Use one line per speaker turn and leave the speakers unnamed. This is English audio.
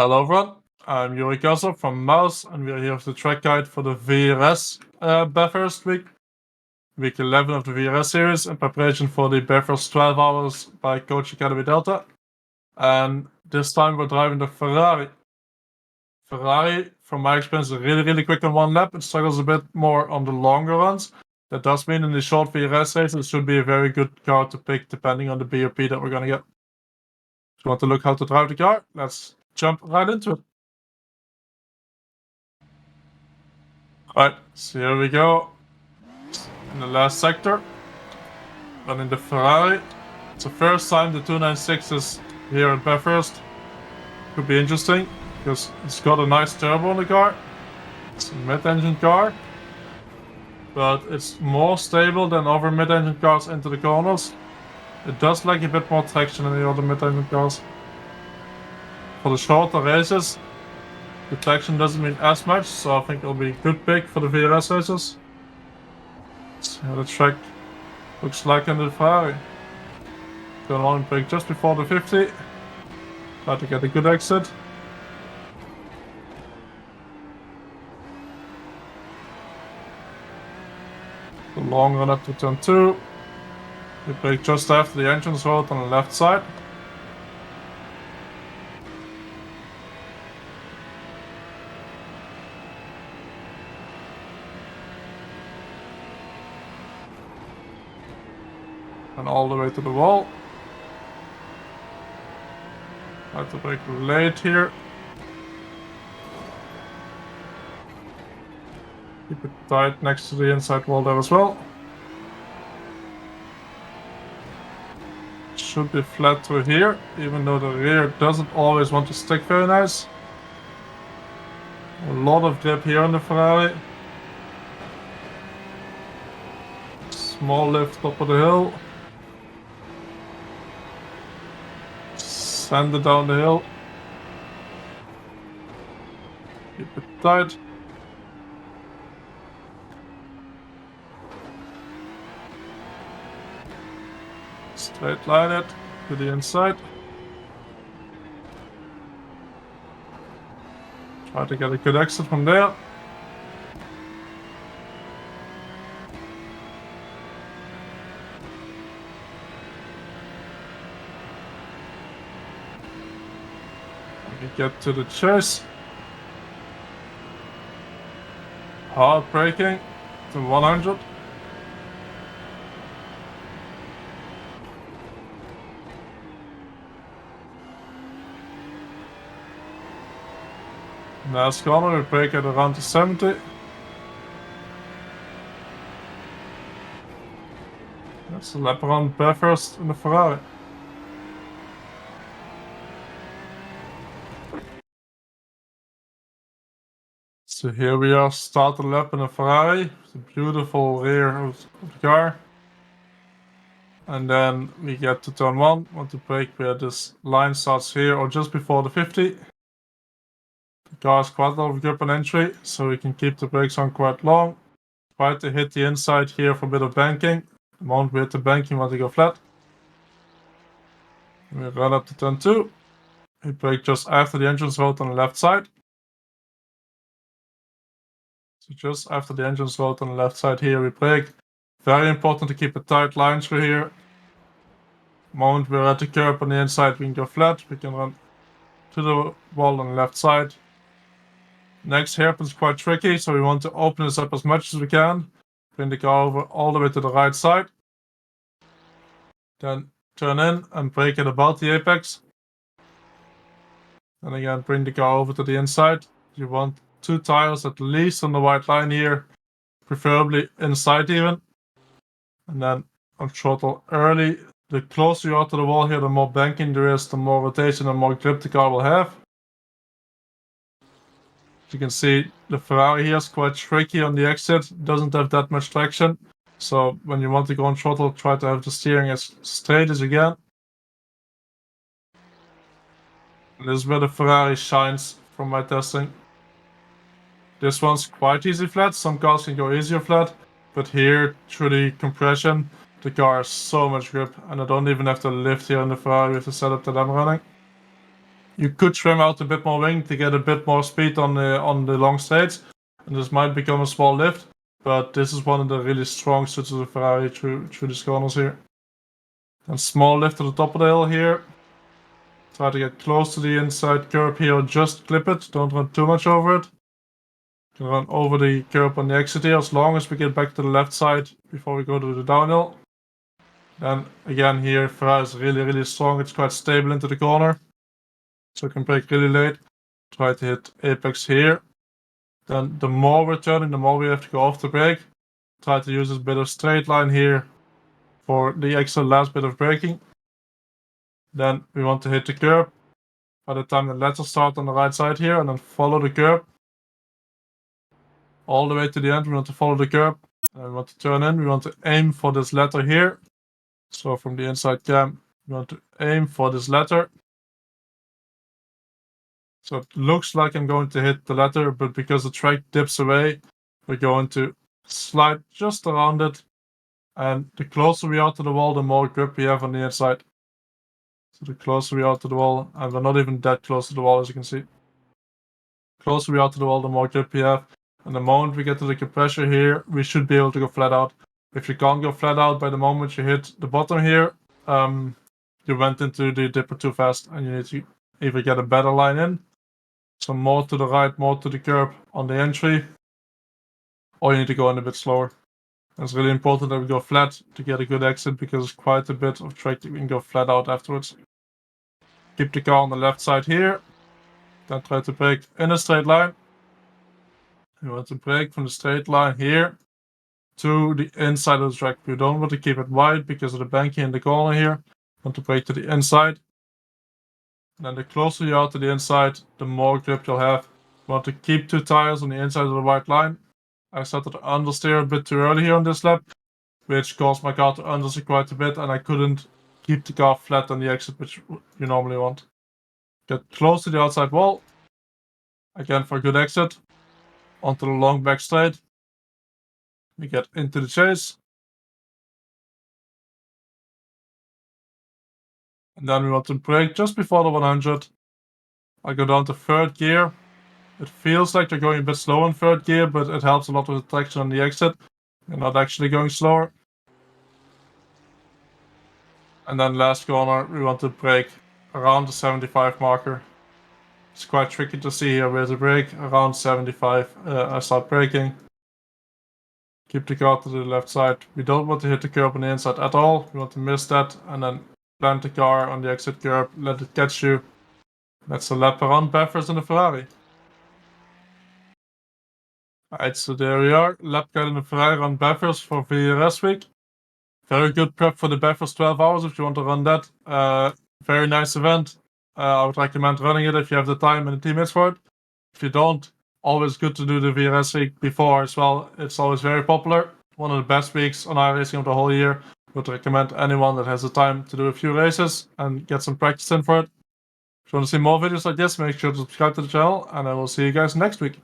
Hello everyone, I'm Yuri from Mouse, and we are here with the track guide for the VRS Bathurst week 11 of the VRS series, in preparation for the Bathurst 12 Hours by Coach Academy Delta. And this time we're driving the Ferrari. Ferrari, from my experience, is really quick on one lap. It struggles a bit more on the longer runs. That does mean in the short VRS races, it should be a very good car to pick depending on the BOP that we're going to get. If you want to look how to drive the car, let's jump right into it. Right, so here we go. In the last sector, running the Ferrari. It's the first time the 296 is here at Bathurst. Could be interesting because it's got a nice turbo on the car. It's a mid-engine car, but it's more stable than other mid-engine cars into the corners. It does lack a bit more traction than the other mid-engine cars. For the shorter races, the traction doesn't mean as much, so I think it'll be a good pick for the VRS races. See how the track looks like in the Ferrari. Turn on and brake just before the 50. Try to get a good exit. The long run up to turn 2. We brake just after the entrance road on the left side. And all the way to the wall. I have to brake late here. Keep it tight next to the inside wall there as well. Should be flat through here, even though the rear doesn't always want to stick very nice. A lot of grip here on the Ferrari. Small lift top of the hill. Send it down the hill. Keep it tight. Straight line it to the inside. Try to get a good exit from there. We get to the chase. Hard braking to 100. Last corner, we brake at around the 70. That's a lap around Bathurst in the Ferrari. So here we are, start the lap in a Ferrari. The beautiful rear of the car. And then we get to turn 1, want to brake where this line starts here or just before the 50. The car has quite a lot of grip on entry, so we can keep the brakes on quite long. Try to hit the inside here for a bit of banking. The moment we hit the banking, we want to go flat. We run up to turn 2. We brake just after the entrance road on the left side. So just after the entrance road on the left side here, we brake. Very important to keep a tight line through here. The moment we're at the curb on the inside, we can go flat. We can run to the wall on the left side. Next hairpin is quite tricky, so we want to open this up as much as we can. Bring the car over all the way to the right side. Then turn in and brake at about the apex. And again, bring the car over to the inside. You want 2 tires at least on the white line here, preferably inside even. And then on throttle early. The closer you are to the wall here, the more banking there is, the more rotation and more grip the car will have. As you can see, the Ferrari here is quite tricky on the exit, doesn't have that much traction. So when you want to go on throttle, try to have the steering as straight as you can. And this is where the Ferrari shines from my testing. This one's quite easy flat, some cars can go easier flat, but here, through the compression, the car has so much grip, and I don't even have to lift here in the Ferrari with the setup that I'm running. You could trim out a bit more wing to get a bit more speed on the long straights, and this might become a small lift, but this is one of the really strong suits of the Ferrari through these corners here. And small lift to the top of the hill here. Try to get close to the inside curb here, just clip it, don't run too much over it. You can run over the curb on the exit here as long as we get back to the left side before we go to the downhill. Then again here, Ferrari is really strong, it's quite stable into the corner. So I can brake really late. Try to hit apex here. Then the more we're turning, the more we have to go off the brake. Try to use this bit of straight line here for the extra last bit of braking. Then we want to hit the curb by the time the letters start on the right side here, and then follow the curb. All the way to the end, we want to follow the curb. And we want to turn in, we want to aim for this letter here. So from the inside cam, we want to aim for this letter. So it looks like I'm going to hit the letter, but because the track dips away, we're going to slide just around it. And the closer we are to the wall, the more grip we have on the inside. So the closer we are to the wall, and we're not even that close to the wall, as you can see. The closer we are to the wall, the more grip we have. And the moment we get to the compressor here, we should be able to go flat out. If you can't go flat out by the moment you hit the bottom here, you went into the dipper too fast, and you need to either get a better line in, so more to the right, more to the curb on the entry, or you need to go in a bit slower. It's really important that we go flat to get a good exit, because it's quite a bit of track that we can go flat out afterwards. Keep the car on the left side here, then try to brake in a straight line. You want to brake from the straight line here to the inside of the track. You don't want to keep it wide because of the banking in the corner here. You want to brake to the inside. And then the closer you are to the inside, the more grip you'll have. You want to keep 2 tires on the inside of the white line. I started to understeer a bit too early here on this lap, which caused my car to understeer quite a bit, and I couldn't keep the car flat on the exit, which you normally want. Get close to the outside wall. Again, for a good exit. Onto the long back straight. We get into the chase. And then we want to brake just before the 100. I go down to 3rd gear. It feels like they're going a bit slow in 3rd gear, but it helps a lot with the traction on the exit. You're not actually going slower. And then last corner, we want to brake around the 75 marker. It's quite tricky to see here where to brake. Around 75, I start braking. Keep the car to the left side. We don't want to hit the curb on the inside at all. We want to miss that and then plant the car on the exit curb, let it catch you. That's a lap around backwards in the Ferrari. Alright, so there we are. Lap guide in the Ferrari on backwards for VRS week. Very good prep for the backwards 12 hours if you want to run that. Very nice event. I would recommend running it if you have the time and the teammates for it. If you don't, always good to do the VRS week before as well. It's always very popular. One of the best weeks on iRacing of the whole year. Would recommend anyone that has the time to do a few races and get some practice in for it. If you want to see more videos like this, make sure to subscribe to the channel, and I will see you guys next week.